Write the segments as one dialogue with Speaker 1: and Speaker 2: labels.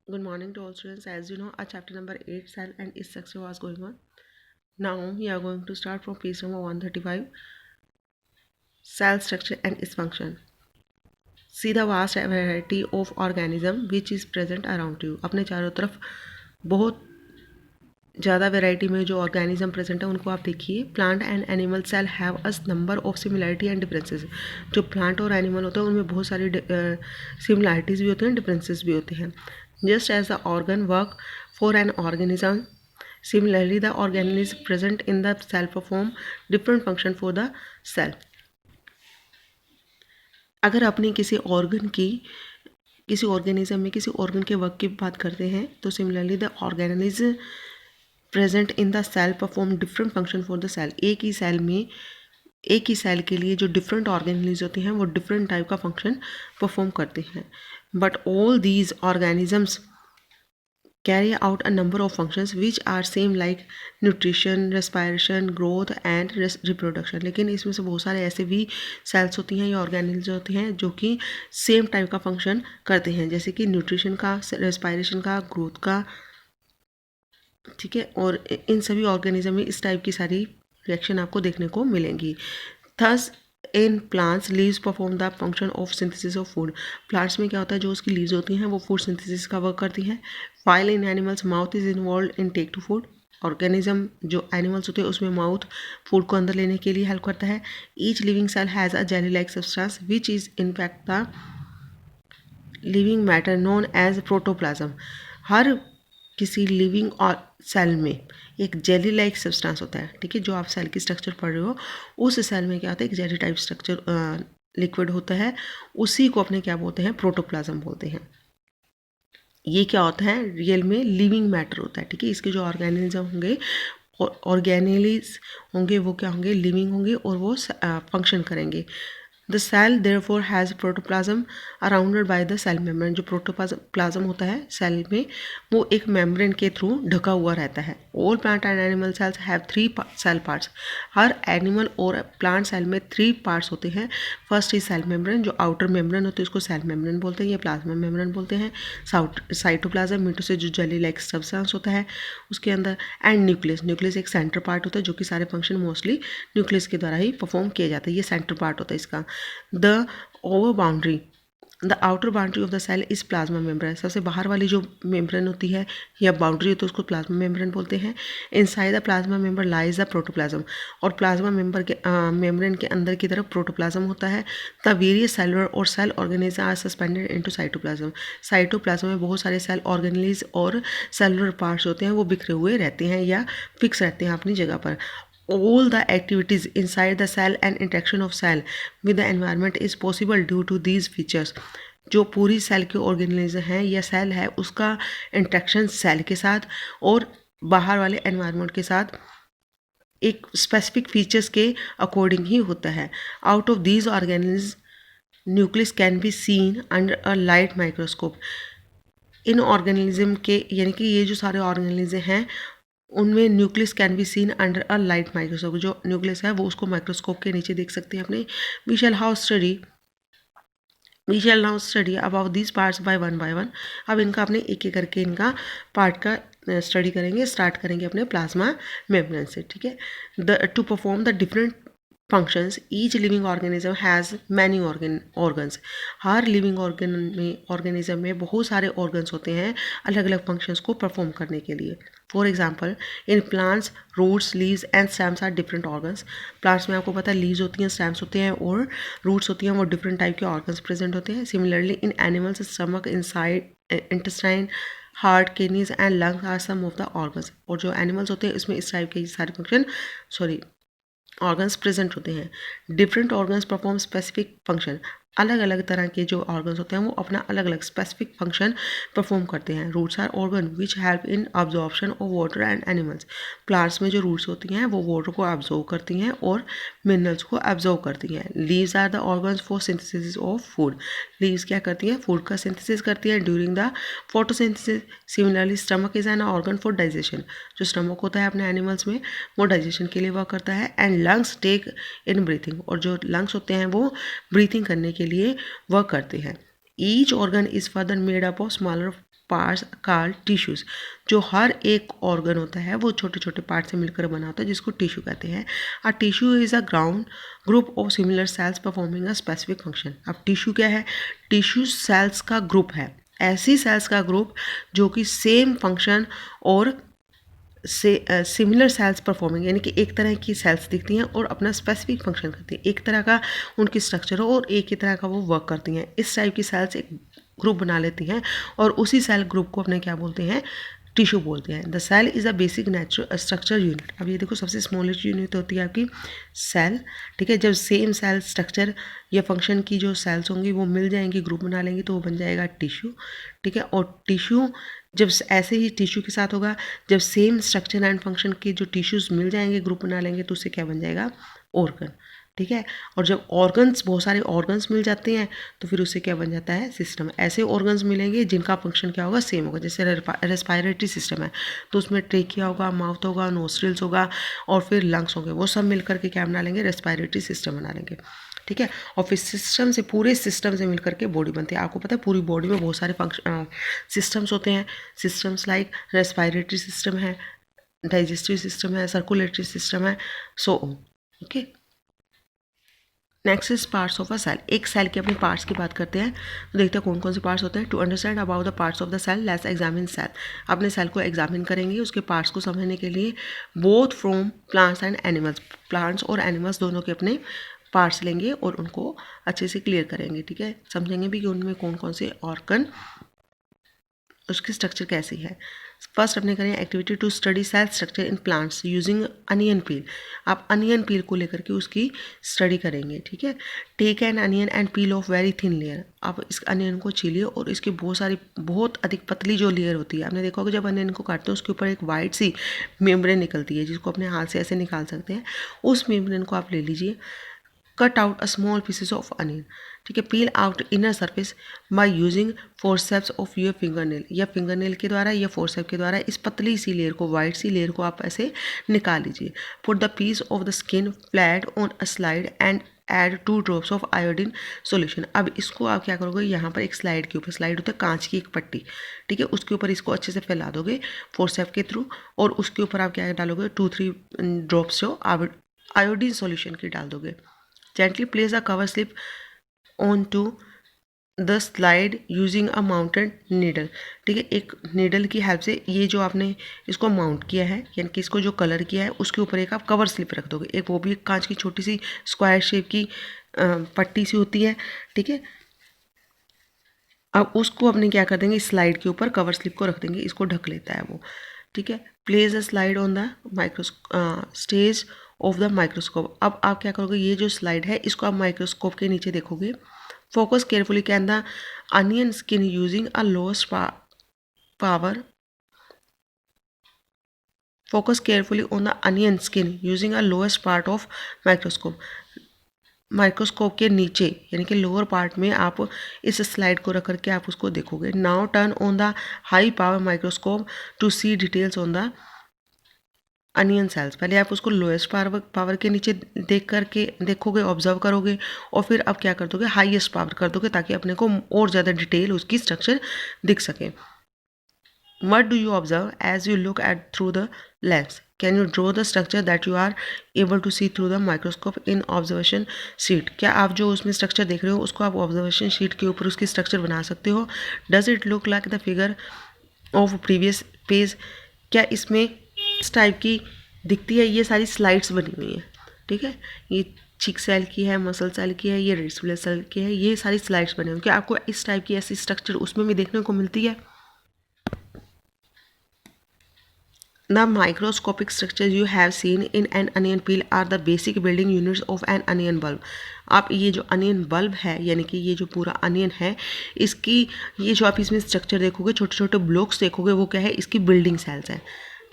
Speaker 1: Good morning to all students. As you know, our chapter number 8, cell and its structure was going on. Now we are going to start from page number 135, cell structure and its function. See the vast variety of organism which is present around you. अपने चारों तरफ बहुत ज़्यादा variety में जो organism present है उनको आप देखिए. Plant and animal cell have a number of similarity and differences. जो प्लांट और एनिमल होते हैं उनमें बहुत सारी सिमिलैरिटीज़ भी होती हैं, डिफरेंसेस भी होते हैं. Just as the organ work for an organism, similarly the organism present in the cell perform different function for the cell. अगर अपनी किसी ऑर्गेनिज्म में किसी ऑर्गन के वर्क की बात करते हैं तो similarly the organism present in the cell perform different function for the cell. एक ही सेल के लिए जो डिफरेंट ऑर्गेनिज्म होते हैं वो डिफरेंट टाइप का फंक्शन परफॉर्म करते हैं. But all these organisms carry out a number of functions which are same like nutrition, respiration, growth and reproduction. लेकिन इसमें से बहुत सारे ऐसे भी सेल्स होती हैं या ऑर्गेनिल्स होते हैं जो कि सेम टाइप का फंक्शन करते हैं, जैसे कि न्यूट्रिशन का, रेस्पायरेशन का, ग्रोथ का. ठीक है, और इन सभी ऑर्गेनिज्म में इस टाइप की सारी रिएक्शन आपको देखने को मिलेंगी. Thus in plants leaves perform the function of synthesis of food. Plants में क्या होता है, जो उसकी लीव्स होती हैं वो फूड सिंथेसिस का वर्क करती हैं. While in animals mouth is involve in take to food. Organism जो एनिमल्स होते हैं उसमें माउथ फूड को अंदर लेने के लिए हेल्प करता है. Each living cell has a jelly like substance which is in fact the living matter known as protoplasm. हर किसी लिविंग और सेल में एक जेली लाइक सब्सटेंस होता है. ठीक है, जो आप सेल की स्ट्रक्चर पढ़ रहे हो उस सेल में क्या होता है, एक जेली टाइप स्ट्रक्चर लिक्विड होता है. उसी को अपने क्या बोलते हैं, प्रोटोप्लाज्म बोलते हैं. ये क्या होता है, रियल में लिविंग मैटर होता है. ठीक है, इसके जो ऑर्गेनिज्म होंगे, ऑर्गेनिलीज होंगे, वो क्या होंगे, लिविंग होंगे और वो फंक्शन करेंगे. The cell therefore has protoplasm arounded by the cell membrane. जो प्रोटोप्लाज्म होता है सेल में वो एक मेम्ब्रेन के थ्रू ढका हुआ रहता है. All plant and animal cells have 3 cell parts. हर एनिमल और प्लांट सेल में 3 पार्ट्स होते हैं. फर्स्ट इज सेल मेम्ब्रेन, जो आउटर मेम्ब्रेन होती है उसको सेल मेम्ब्रेन बोलते हैं, ये प्लाज्मा मेम्ब्रेन बोलते हैं. साइटोप्लाज्म मीटो से जो जेली लाइक सब्सटेंस होता है उसके अंदर. एंड न्यूक्लियस एक सेंटर पार्ट होता है जो कि सारे फंक्शन मोस्टली न्यूक्लियस के द्वारा ही परफॉर्म किए जाते हैं. ये सेंटर पार्ट होता है इसका. The over boundary, the outer boundary of the cell is plasma membrane. सबसे बाहर वाली जो मेम्ब्रेन होती है या बाउंड्री होती है उसको प्लाज्मा मेम्ब्रेन बोलते हैं. Inside the plasma member lies the protoplasm. और प्लाज्मा मेम्बर के मेम्ब्रेन के अंदर की तरफ प्रोटोप्लाज्म होता है. The various cellular or cell organism are suspended into cytoplasm. Cytoplasm में बहुत सारे सेल ऑर्गेनिज और सेलुलर पार्ट्स होते हैं, वो बिखरे हुए रहते हैं या फिक्स रहते हैं अपनी जगह पर. All the activities inside the cell and interaction of cell with the environment is possible due to these features. जो पूरी सेल के ऑर्गेनिज्म है या सेल है उसका इंट्रैक्शन सेल के साथ और बाहर वाले एनवायरनमेंट के साथ एक स्पेसिफिक फीचर्स के अकॉर्डिंग ही होता है. Out of these organism nucleus can be seen under a light microscope. In organism के यानी कि ये जो सारे ऑर्गेनिज्म हैं उनमें nucleus can be seen under a light microscope. जो न्यूक्लियस है वो उसको माइक्रोस्कोप के नीचे देख सकते हैं अपने. We shall now study about these parts by one. अब इनका अपने एक एक करके इनका पार्ट का स्टडी करेंगे. स्टार्ट करेंगे अपने प्लाज्मा मेम्ब्रेन से. ठीक है, to perform the different functions each living organism has many organs. हर लिविंग ऑर्गेनिज्म में बहुत सारे ऑर्गन्स होते हैं अलग अलग फंक्शंस को परफॉर्म करने के लिए. For example in plants roots leaves and stems are different organs. Plants में आपको पता है लीव्स होती हैं, स्टेम्स होते हैं और रूट्स होती हैं, वो डिफरेंट टाइप के ऑर्गन्स प्रेजेंट होते हैं. Similarly in animals stomach, inside intestine, heart, kidneys and lungs are some of the organs. और जो एनिमल्स होते हैं इसमें इस टाइप के सारे फंक्शन ऑर्गन्स प्रेजेंट होते हैं. Different organs perform specific function. अलग अलग तरह के जो ऑर्गन्स होते हैं वो अपना अलग अलग स्पेसिफिक फंक्शन परफॉर्म करते हैं. Roots are organ which help in absorption of water and animals. Plants में जो रूट्स होती हैं वो वाटर को एब्जॉर्व करती हैं और मिनरल्स को एब्जॉर्व करती हैं. Leaves are the organs for synthesis of food. Leaves क्या करती हैं, फूड का सिंथेसिस करती हैं during the photosynthesis. Similarly stomach is an organ for digestion. जो स्टमक होता है अपने एनिमल्स में वो डाइजेशन के लिए वर्क करता है. And lungs take in breathing. और जो लंग्स होते हैं वो ब्रीथिंग करने के लिए वर्क करते हैं. Each organ is further made up of smaller parts called tissues. जो हर एक ऑर्गन होता है वो छोटे छोटे पार्ट से मिलकर बना होता है जिसको टिश्यू कहते हैं। A tissue is a ground group of similar sales performing a specific function. अब टिश्यू क्या है? टिश्यू सेल्स का ग्रुप है, ऐसी सेल्स का ग्रुप जो कि सेम फंक्शन और सिमिलर सेल्स परफॉर्मिंग, यानी कि एक तरह की सेल्स दिखती हैं और अपना स्पेसिफिक फंक्शन करती हैं, एक तरह का उनकी स्ट्रक्चर हो और एक ही तरह का वो वर्क करती हैं। इस टाइप की सेल्स एक ग्रुप बना लेती हैं और उसी सेल ग्रुप को अपने क्या बोलते हैं? टिश्यू बोलते हैं। The cell is a basic natural structure unit. अब ये देखो सबसे स्मॉलेस्ट यूनिट होती है आपकी सेल, ठीक है। जब सेम सेल स्ट्रक्चर या फंक्शन की जो सेल्स होंगी वो मिल जाएंगी, ग्रुप बना लेंगी, तो वो बन जाएगा टिश्यू, ठीक है। और टिश्यू जब ऐसे ही टिश्यू के साथ होगा, जब सेम स्ट्रक्चर एंड फंक्शन के जो टिश्यूज मिल जाएंगे, ग्रुप बना लेंगे, तो उससे क्या बन जाएगा? ऑर्गन, ठीक है। और जब ऑर्गन्स, बहुत सारे ऑर्गन्स मिल जाते हैं तो फिर उससे क्या बन जाता है? सिस्टम। ऐसे ऑर्गन्स मिलेंगे जिनका फंक्शन क्या होगा? सेम होगा। जैसे रेस्पायरेटरी सिस्टम है तो उसमें ट्रेकिया होगा, माउथ होगा, नोस्ट्रिल्स होगा और फिर लंग्स होंगे, वो सब मिलकर के क्या बना लेंगे? रेस्पायरेटरी सिस्टम बना लेंगे, ठीक है। और फिर सिस्टम से, पूरे सिस्टम से मिलकर के बॉडी बनती है। आपको पता है पूरी बॉडी में बहुत सारे फंक्शन सिस्टम्स होते हैं। सिस्टम्स लाइक रेस्पायरेटरी सिस्टम है, डाइजेस्टिव सिस्टम है, सर्कुलेटरी सिस्टम है, so okay. Next is parts of a cell. एक सेल के अपने पार्ट्स की बात करते हैं तो देखते हैं कौन कौन से पार्ट्स होते हैं। To understand about the parts of the cell let's examine cell. अपने सेल को एग्जामिन करेंगे उसके पार्ट्स को समझने के लिए। Both from plants and animals, plants और एनिमल्स दोनों के अपने पार्ट्स लेंगे और उनको अच्छे से क्लियर करेंगे, ठीक है। समझेंगे भी कि उनमें कौन कौन से ऑर्गन, उसकी स्ट्रक्चर कैसी है। फर्स्ट अपने करें activity to study cell structure in plants using onion peel. आप अनियन पील को लेकर के उसकी स्टडी करेंगे, ठीक है। Take an onion and peel of very thin layer. आप इस अनियन को छीलिए और इसकी बहुत अधिक पतली जो लेयर होती है, आपने देखा होगा जब अनियन को काटते हैं उसके ऊपर एक वाइट सी मेम्ब्रेन निकलती है जिसको अपने हाथ से ऐसे निकाल सकते हैं। उस मेम्ब्रेन को आप ले लीजिए। Cut out a small pieces of onion, ठीक है। Peel out inner surface by using forceps of your fingernail, या फिंगरनेल के द्वारा या फोर्सेप के द्वारा इस पतली सी लेयर को, वाइट सी लेयर को आप ऐसे निकाल लीजिए। Put the piece of the skin flat on a slide and add 2 drops of iodine solution. अब इसको आप क्या करोगे? यहाँ पर एक स्लाइड के ऊपर, स्लाइड होता है कांच की एक पट्टी, ठीक है, उसके ऊपर इसको अच्छे से फैला दोगे फोर्सेप के थ्रू और उसके ऊपर आप क्या डालोगे? 2-3 ड्रॉप्स जो आयोडीन सॉल्यूशन की डाल दोगे। Gently place a cover slip onto the slide using a mounted needle, ठीक है। एक नीडल की हेल्प से ये जो आपने इसको माउंट किया है, यानी कि इसको जो कलर किया है उसके ऊपर एक आप कवर स्लिप रख दोगे। एक वो भी कांच की छोटी सी स्क्वायर शेप की पट्टी सी होती है, ठीक है। अब उसको अपने क्या कर देंगे? स्लाइड के ऊपर कवर स्लिप को रख देंगे, इसको ढक लेता है वो, ठीक है। Place a slide on the stage of the microscope. अब आप क्या करोगे? ये जो स्लाइड है इसको आप माइक्रोस्कोप के नीचे देखोगे। Focus carefully can the onion skin using a lowest power. Focus carefully on the onion skin using a lowest part of microscope. Microscope के नीचे यानी कि लोअर पार्ट में आप इस स्लाइड को रख करके आप उसको देखोगे। Now turn on the high power microscope to see details on the onion cells. पहले आप उसको लोएस्ट पावर के नीचे देख करके देखोगे, ऑब्जर्व करोगे और फिर आप क्या कर दोगे? हाईएस्ट पावर कर दोगे ताकि अपने को और ज़्यादा डिटेल उसकी स्ट्रक्चर दिख सके। What do you observe as you look at through the lens? Can you draw the structure that you are able to see through the microscope in observation sheet? क्या आप जो उसमें स्ट्रक्चर देख रहे हो उसको आप ऑब्जर्वेशन शीट के ऊपर उसकी स्ट्रक्चर बना सकते हो? Does it look like the figure of previous page? क्या इसमें इस टाइप की दिखती है? ये सारी स्लाइड्स बनी हुई हैं, ठीक है। ये चिक सेल की है, मसल सेल की है, ये रेड ब्लड सेल की है, ये सारी स्लाइड्स बने हुए। क्या आपको इस टाइप की ऐसी स्ट्रक्चर उसमें भी देखने को मिलती है? The microscopic structures you have seen in an onion peel are the basic building units of an onion bulb. आप ये जो अनियन बल्ब है यानी कि ये जो पूरा अनियन है इसकी ये जो आप इसमें स्ट्रक्चर देखोगे, छोटे छोटे ब्लॉक्स देखोगे, वो क्या है? इसकी बिल्डिंग सेल्स हैं,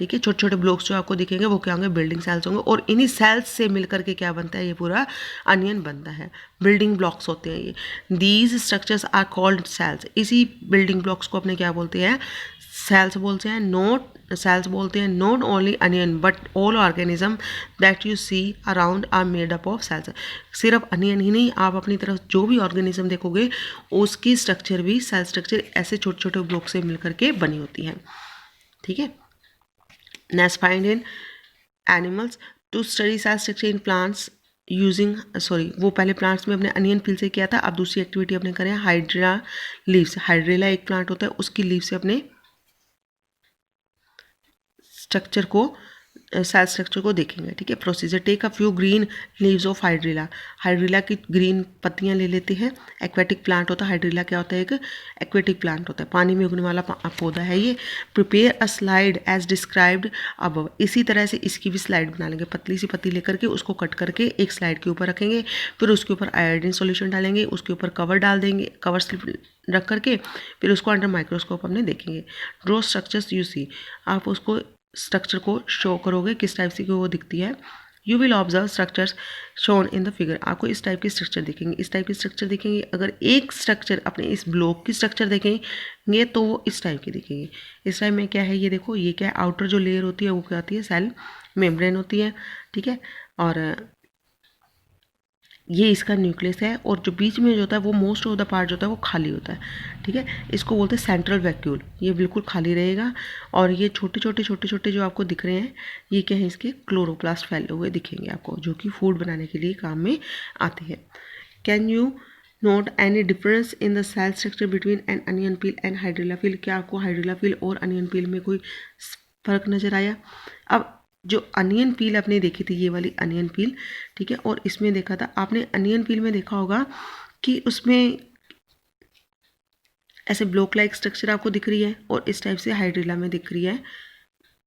Speaker 1: ठीक है। छोटे छोटे ब्लॉक्स जो आपको दिखेंगे वो क्या होंगे, बिल्डिंग सेल्स होंगे, और इन्हीं सेल्स से मिलकर के क्या बनता है, ये पूरा अनियन बनता है। बिल्डिंग ब्लॉक्स होते हैं ये। These structures are called cells. इसी बिल्डिंग ब्लॉक्स को अपने क्या बोलते हैं, सेल्स बोलते हैं। Not only onion but all organism that you see around are made up of cells. सिर्फ अनियन ही नहीं, आप अपनी तरफ जो भी ऑर्गेनिज्म देखोगे उसकी स्ट्रक्चर भी, सेल स्ट्रक्चर ऐसे छोटे छोटे ब्लॉक से मिलकर के बनी होती है, ठीक है। Next find in animals to study cell structure in plants using वो पहले प्लांट्स में अपने अनियन पील से किया था। अब दूसरी एक्टिविटी अपने करें हाइड्रा लीव्स। हाइड्रेला एक प्लांट होता है, उसकी लीव से अपने स्ट्रक्चर को, सेल स्ट्रक्चर को देखेंगे, ठीक है। Procedure, take a few green leaves of hydrilla. Hydrilla की ग्रीन पत्तियां ले लेते हैं। एक्वेटिक प्लांट होता है हाइड्रिला, क्या होता है, एक एक्वेटिक प्लांट होता है, पानी में उगने वाला पौधा है ये। Prepare a slide as described above. इसी तरह से इसकी भी स्लाइड बना लेंगे, पतली सी पत्ती लेकर के उसको कट करके एक स्लाइड के ऊपर रखेंगे, फिर उसके ऊपर आयोडीन सॉल्यूशन डालेंगे, उसके ऊपर कवर डाल देंगे, कवर स्लिप रख करके फिर उसको अंडर माइक्रोस्कोप हमने देखेंगे। Draw structures you see. आप उसको स्ट्रक्चर को शो करोगे किस टाइप से वो दिखती है। You will observe structures shown in the figure. आपको इस टाइप की स्ट्रक्चर दिखेंगे, इस टाइप की स्ट्रक्चर दिखेंगे। अगर एक स्ट्रक्चर अपने इस ब्लॉक की स्ट्रक्चर देखेंगे तो वो इस टाइप की दिखेगी। इस टाइप में क्या है, ये देखो, ये क्या है, आउटर जो लेयर होती है वो क्या होती है, सेल मेम्ब्रेन होती है, ठीक है। और ये इसका न्यूक्लियस है, और जो बीच में जो होता है वो मोस्ट ऑफ द पार्ट जो होता है वो खाली होता है, ठीक है। इसको बोलते हैं सेंट्रल वैक्यूल। ये बिल्कुल खाली रहेगा, और ये छोटे छोटे जो आपको दिख रहे हैं ये क्या है, इसके क्लोरोप्लास्ट फैले हुए दिखेंगे आपको, जो कि फूड बनाने के लिए काम में आते हैं। Can you note any difference in the cell structure between an onion peel and hydrilla peel. क्या आपको हाइड्रिला पील और अनियन पील में कोई फर्क नज़र आया। अब जो अनियन पील आपने देखी थी, ये वाली अनियन पील, ठीक है, और इसमें देखा था आपने, अनियन पील में देखा होगा कि उसमें ऐसे ब्लॉक लाइक स्ट्रक्चर आपको दिख रही है, और इस टाइप से हाइड्रिला में दिख रही है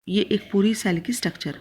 Speaker 1: ये एक पूरी सेल की स्ट्रक्चर।